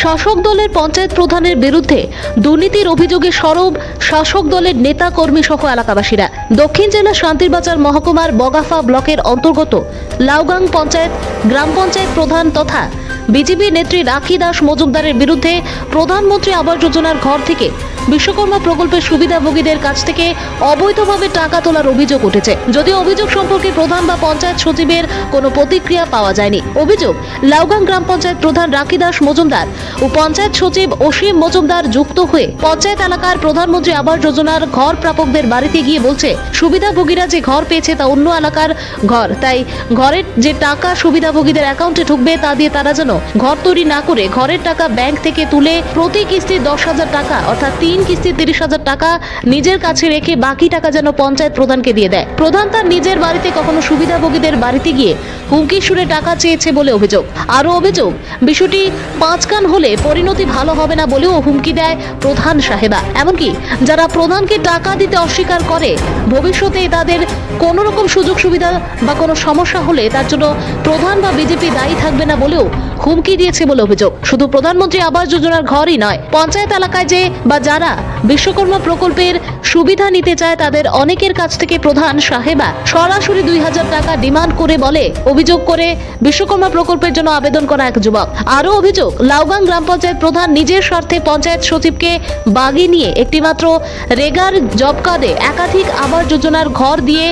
শাসক দলের পঞ্চায়েত প্রধানের বিরুদ্ধে দুর্নীতির অভিযোগে সরব শাসক দলের নেতা কর্মী সহ এলাকাবাসীরা। দক্ষিণ জেলা শান্তিরবাজার মহকুমার বগাফা ব্লকের অন্তর্গত লাউগাং পঞ্চায়েত গ্রাম পঞ্চায়েত প্রধান তথা বিজেপি নেত্রী রাখি দাস মজুমদারের বিরুদ্ধে প্রধানমন্ত্রী আবাস যোজনার ঘর থেকে বিশ্বকর্মা প্রকল্পের সুবিধাভোগীদের কাছ থেকে অবৈধভাবে টাকা তোলার অভিযোগ উঠেছে। যদিও অভিযোগ সম্পর্কে প্রধান বা পঞ্চায়েত সচিবের কোনো প্রতিক্রিয়া পাওয়া যায়নি। অভিযোগ, লাউগাং গ্রাম পঞ্চায়েত প্রধান রাখি দাস মজুমদার ও পঞ্চায়েত সচিব অসীম মজুমদার যুক্ত হয়ে পঞ্চায়েত এলাকার প্রধানমন্ত্রী আবাস যোজনার ঘর প্রাপকদের বাড়িতে গিয়ে বলছে সুবিধাভোগীরা যে ঘর পেয়েছে তা অন্য এলাকার ঘর, তাই ঘরের যে টাকা সুবিধাভোগীদের অ্যাকাউন্টে ঢুকবে তা দিয়ে তারা যেন ঘর তৈরি না করে ঘরের টাকা ব্যাংক থেকে তুলে প্রতি কিস্তি 10,000 টাকা অর্থাৎ 3 কিস্তি 30,000 টাকা নিজের কাছে রেখে বাকি টাকা যেন পঞ্চায়েত প্রধানকে দিয়ে দেয়। প্রধান তার নিজের বাড়িতে কখনো সুবিধাভোগীদের বাড়িতে গিয়ে হুমকি সুরে টাকা চেয়েছে বলে অভিযোগ। আরও অভিযোগ, বিষয়টি 5 কান হলে পরিণতি ভালো হবে না বলেও হুমকি দেয় প্রধান সাহেবা। এমনকি যারা প্রধানকে টাকা দিতে অস্বীকার করে ভবিষ্যতে তাদের কোনো রকম সুযোগ সুবিধা বা কোনো সমস্যা হলে তার জন্য প্রধান বা বিজেপি দায়ী থাকবে না বলেও হুমকি দিয়েছে বলে অভিযোগ। শুধু প্রধানমন্ত্রী আবাস যোজনার ঘরই নয়, পঞ্চায়েত এলাকায় যে বা যারা বিশ্বকর্মা প্রকল্পের সুবিধা নিতে চায় তাদের অনেকের কাছ থেকে প্রধান সাহেবা সরাসরি 2,000 টাকা ডিমান্ড করে বলে অভিযোগ করে বিশ্বকর্মা প্রকল্পের জন্য আবেদন করা এক যুবক। আরও অভিযোগ, লাউগাং গ্রাম পঞ্চায়েত প্রধান নিজের স্বার্থে পঞ্চায়েত সচিবকে বাগিয়ে নিয়ে একটিমাত্র রেগার জব কার্ডে একাধিক আবাস যোজনার ঘর দিয়ে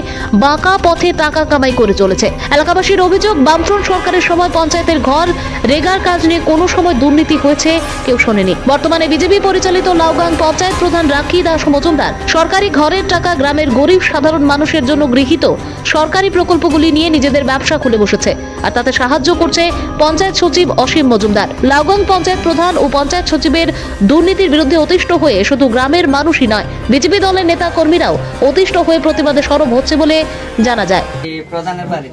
বাঁকা পথে টাকা কামাই করে চলেছে। এলাকাবাসীর অভিযোগ, বামফ্রন্ট সরকারের সময় পঞ্চায়েতের ঘর রেগার কাজ নিয়ে কোনো সময় দুর্নীতি হয়েছে কেউ শোনেনি। বর্তমানে বিজেপি পরিচালিত লাউগাং পঞ্চায়েত প্রধান রাখি দাস মজুমদার সরকারি ঘরের টাকা গ্রামের গরিব সাধারণ মানুষের জন্য গৃহীত সরকারি প্রকল্পগুলি নিয়ে নিজেদের ব্যবসা খুলে বসেছে, আর তাতে সাহায্য করছে পঞ্চায়েত সচিব অসীম মজুমদার। লাউগাং পঞ্চায়েত প্রধান ও পঞ্চায়েত সচিবের দুর্নীতির বিরুদ্ধে অতিষ্ঠ হয়ে শুধু গ্রামের মানুষই নয়, বিজেপি দলের নেতা কর্মীরাও অতিষ্ঠ হয়ে প্রতিবাদে সরব হচ্ছে বলে জানা যায়। প্রধানের বাড়ি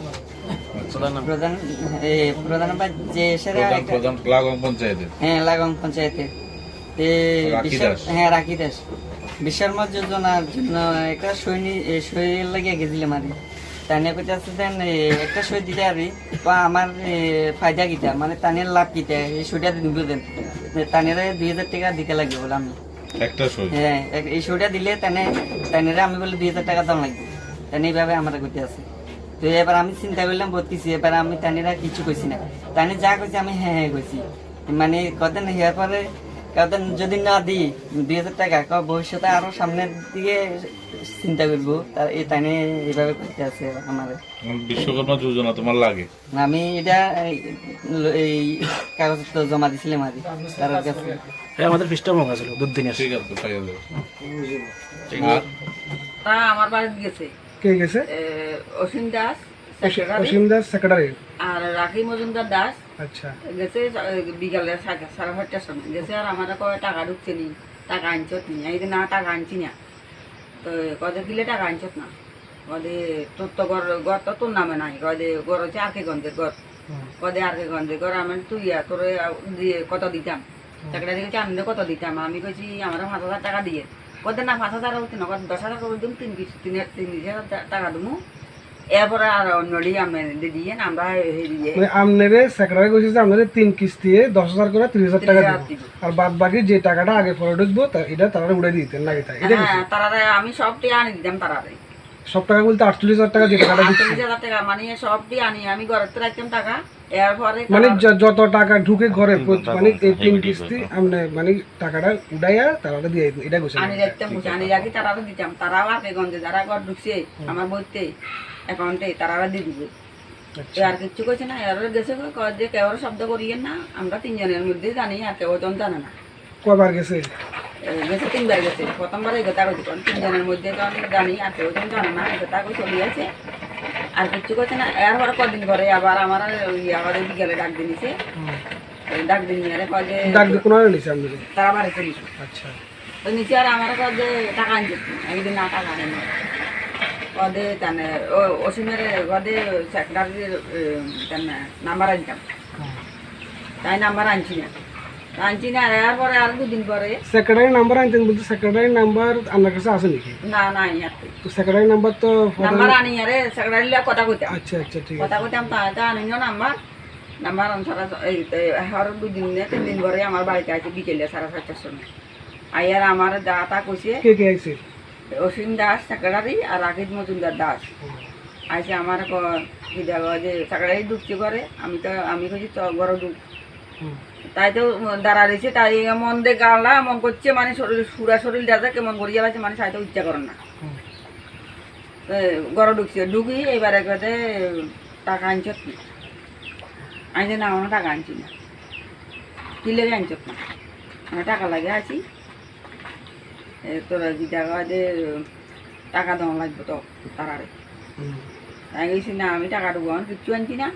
লাগাং পঞ্চায়েতে রাখি দাস বিশ্বকর্মা যোজনার জন্য একটা সই লাগিয়ে গেছিলাম আর তানে কইতাছে দেন একটা সই দিতে আরি বা আমার ফায়দা কিটা মানে তানের লাভ কিটা এই সইটা দিব দেন তানেরা 2,000 টাকা দিতে লাগবে বলে আমি একটা সই এই সইটা দিলে তানেরা আমি বলে 2,000 টাকা দাম লাগবে তানে এইভাবে আমার কইতে আছে। তো এবার আমি চিন্তা করলাম বলতেছি, এবার আমি তানেরা কিছু কইছি না, তানে যা কইছি আমি হ্যাঁ কইছি, মানে কদিন হওয়ার পরে কদিন যদি না দিই 2,000 টাকা ভবিষ্যতে আরো সামনের দিকে চিন্তা করবো, তার এই তানে এইভাবে করতে আছে আমার। বিশ্বকর্মা যোজনা তোমার লাগে? আমি এটা এই কাগজ তো জমা দিছিলাম আর তার কাছে আমাদের পৃষ্ঠভঙ্গ ছিল দুদিনের। ঠিক আছে, পাইয়া যাবে। আমার বাড়িতে গেছে কে গেছে? অসীম দাস সেক্রেটারি আর রাখি মজুমদার দাস। আচ্ছা, গেছে বিকালে 5:30টার সময় গেছে, আর আমার কয় টাকা ঢুকছে নি, টাকা আনছত নি, এই না টাকা আনছি না। তো কদে কিলে টাকা আনছত না, কদে তোর তো ঘর তো তোর নামে নাই, কদে ঘর হচ্ছে আর কে গঞ্জের ঘর, কদে আর কে গঞ্জের ঘর আমি তুই তোর দিয়ে কত দিতাম, সেক্রেটারি কাছে আমি কত দিতাম, আমি কইছি আমার 5,000 টাকা দিয়ে, কদে না 5,000 হচ্ছে না, 10,000 করে দিম, 3,000 টাকা দিমু। এরপরে আর অন্যটি আমি দিয়ে আমরা আপনারে সেক্রেটারি কইছে যে আপনারে 3 কিস্তি 10,000 করে 30,000 টাকা দিব, আর বাদ বাকি যে টাকাটা আগে পরে ঢুকবো এটা তারা উড়াই দিতেন নাকি? তাই এটা তারা আমি সবটি আনি দিতাম, তারারে সব টাকা বলতে 48,000 টাকা যে টাকাটা দিচ্ছে, 48,000 টাকা মানে সবটি আনি আমি ঘরে তো রাখতাম টাকা। এরপরে মানে যত টাকা ঢুকে ঘরে মানে 3 কিস্তি আপনি মানে টাকাটা উড়াইয়া তারা দিয়ে এটা কইছে আনি রাখতাম, আনি রাখি তারা দিতাম, তারাও আগে গঞ্জে যারা ঘর ঢুকছে আমার বইতে অ্যাকাউন্টে তারা দিয়ে দিবে। আর কিছু কইছে না, এর গেছে যে কেউ শব্দ করিয়েন না, আমরা 3 জনের মধ্যে জানি, আর কেউ জন জানে না। কয়বার গেছে? গেছে 3বার গেছে, প্রথমবার এই কথা কইছে 3 জনের মধ্যে তো আমি জানি, আর কেউ জন জানে না, এই কথা কই চলে আছে। আর কিছু কইছে না, এরপরে কদিন পরে আবার আমার আমাদের বিকেলে ডাক দিয়ে নিছে, ডাক দিয়ে নিয়ে কয় যে ডাক দিয়ে কোন নিছে আপনি? তারা বাড়িতে নিছে। আচ্ছা, তো নিচে আর আমার কয় যে টাকা আনছে, একদিন না টাকা আনে না কদে তানে অসীমের কদে সেক্রেটারির নাম্বার আনতাম, তাই নাম্বার আনছি না এরপরে আর 2 দিন পরে সেক্রেটারি নাম্বার আনতেন বলতে সেক্রেটারি নাম্বার আপনার কাছে আছে নাকি? না নাই, তো সেক্রেটারি নাম্বার তো নাম্বার আনি আরে সেক্রেটারি কথা কইতাম। আচ্ছা আচ্ছা, ঠিক আছে, কথা কইতাম, তা আনিও নাম্বার নাম্বার সারা হর 2 দিন না 3 দিন পরে আমার বাড়িতে আছে বিকেলে 6:30টার সময় আইয়ার আমার দাতা কইছে কে কে আইছে? অসীম দাস সেক্রেটারি আর রাকিব মজুমদার দাস আইসে আমার কি দেওয়া যে সেক্রেটারি ঢুকছে ঘরে আমি কইছি তো ঘরে ঢুক তাই তো দাঁড়া রয়েছে তাই মন দিয়ে গালা মন করছে মানে শরীর সুরা শরীর দাদা কেমন করিয়া লাগছে মানে সাইতে ইচ্ছা করেন না ঘরে ঢুকছে ঢুকি এবারে কথা টাকা আনছত না আনছে না আমার টাকা আনছি না কি লেগে আনছত না আমার টাকা লাগে আছি তোরা কি টাকা যে টাকা দেওয়া লাগবে তো তারারে আমি গেছি না আমি টাকা ঢুকবো কিচ্ছু আনছি না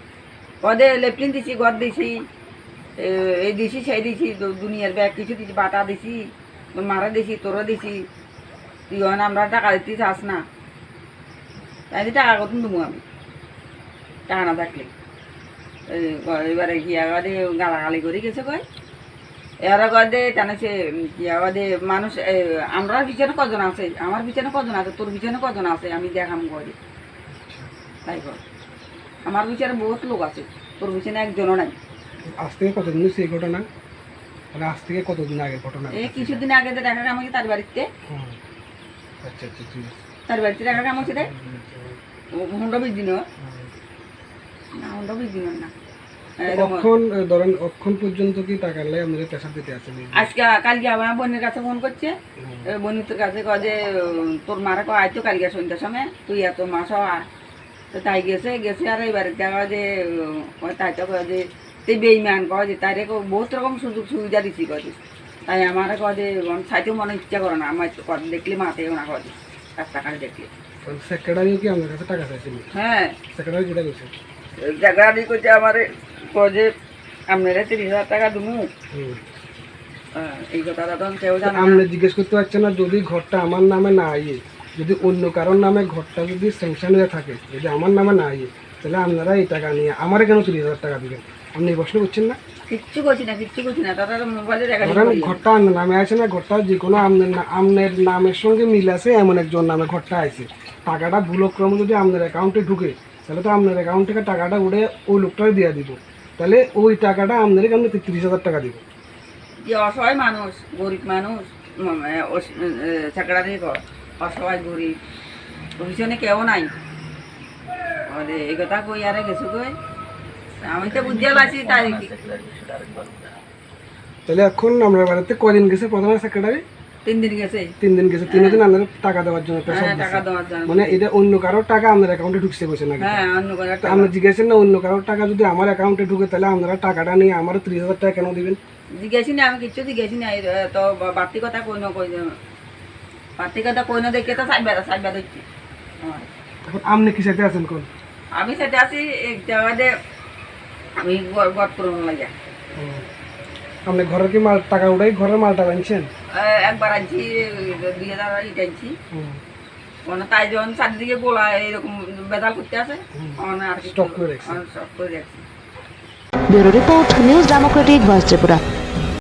কদে লেফটিন দিছি ঘর দিছি এই দিছি সেই দিছি দুনিয়ার ব্যাগ কিছু দিছি বাটা দিছি মারা দিছি তোরা দিছি তুই আমরা টাকা দিতে চাস না তাই টাকা কত দেবো আমি টাকা না থাকলে এবারে গিয়া বাদে গালাগালি করে গেছে কয় এরা বাদে টানে সে গিয়া বাদে মানুষ আমরা পিছনে কজন আছে আমার পিছনে কজন আছে তোর পিছনে কজন আছে আমি দেখাম করে তাই কর আমার পিছনে বহুত লোক আছে তোর পিছনে একজনও নাই। আজ থেকে কতদিন হয়েছে এই ঘটনা? মানে আজ থেকে কতদিন আগে ঘটনা? এই কিছুদিন আগে তো দেখা আমাকে তার বাড়িতে আচ্ছা আচ্ছা ঠিক আছে। তার বাড়িতে দেখা কাম হচ্ছে রে 120 দিন না 120 দিন না ধরেন অক্ষণ পর্যন্ত কি টাকা লাই আমাদের পেশা দিতে আছে? আজকে কালকে আমার বোনের কাছে ফোন করছে বোনের কাছে কয় যে তোর মারা কয় আইতো কালকে সন্ধ্যার সময় তুই এত মাস তো তাই গেছে আর এবারে দেখা যে তাই তো কয় যে তুই বেইমান কয় যে তাই বহুত রকম সুযোগ সুবিধা দিচ্ছি কয় তাই আমার কয় যে সাইতেও মনে ইচ্ছা করে না আমার দেখলে মাথায় না কয় যে 1 টাকা দেখলে সেক্রেটারিও কি আমাদের কাছে টাকা চাইছিল? হ্যাঁ সেক্রেটারি যেটা কইছে জায়গাটি করছে আমার কয় যে আপনারা 30,000 টাকা দেবো এই কথাটা তো কেউ জানে না। আপনি জিজ্ঞেস করতে পারছেন না যদি ঘরটা আমার নামে না আইয়ে, যদি অন্য কারোর নামে ঘরটা যদি স্যাংশন হয়ে থাকে, যদি আমার নামে না আইয়ে, তাহলে আপনারা এই টাকা নিয়ে আমারে কেন 30,000 টাকা দিবেন? আপনি এই প্রশ্ন করছেন না? কিচ্ছু করছি না তারা মোবাইলে ঘরটা আপনার নামে আছে না, ঘরটা যে কোনো আপনার নামের সঙ্গে মিল আছে এমন একজন নামে ঘরটা আছে, টাকাটা ভুলক্রমে যদি আপনার অ্যাকাউন্টে ঢুকে তাহলে তো আপনার অ্যাকাউন্ট থেকে টাকাটা উঠে ওই লোকটাকে দিয়ে দিব, তাহলে ওই টাকাটা আপনাদেরকে আপনি 30,000 টাকা দিব। যে অসহায় মানুষ গরিব মানুষ চাকরানি অসহায় গরিব পিছনে কেউ নাই এই কথা কই আরে গেছো কই আমি তো বুঝতে পারছি তাই তাহলে এখন আমরা বাড়িতে কদিন গেছে প্রথমে সেক্রেটারি? 3 দিন গেছে 3 দিন গেছে। 3 দিন আপনাদের টাকা দেওয়ার জন্য টাকা দেওয়ার জন্য মানে এটা অন্য কারোর টাকা আপনার অ্যাকাউন্টে ঢুকছে বসে নাকি? হ্যাঁ অন্য করে আপনি জিজ্ঞাসেন না অন্য কারোর টাকা যদি আমার অ্যাকাউন্টে ঢুকে তাহলে আপনারা টাকাটা নিয়ে আমার 30,000 টাকা কেন দিবেন? জিজ্ঞাসি না আমি কিচ্ছু জিজ্ঞাসি না তো বাড়তি কথা কই বাড়তি কথা কই না দেখে তো সাইবা দিচ্ছি। এখন আপনি কি সাথে আছেন কোন? আমি সাথে আছি এক জায়গাতে আমি গড় পুরনো লাগে আপনি ঘরের কি মাল টাকা উঠাই ঘরের মালটা আনছেন? একবার আনছি 2,000 ইট আনছি মানে তাই যখন চারদিকে গোলা এরকম বেদাল করতে আছে স্টক করে রাখছি। স্টক করে রাখছি। Bureau report news Democratic voice Tripura.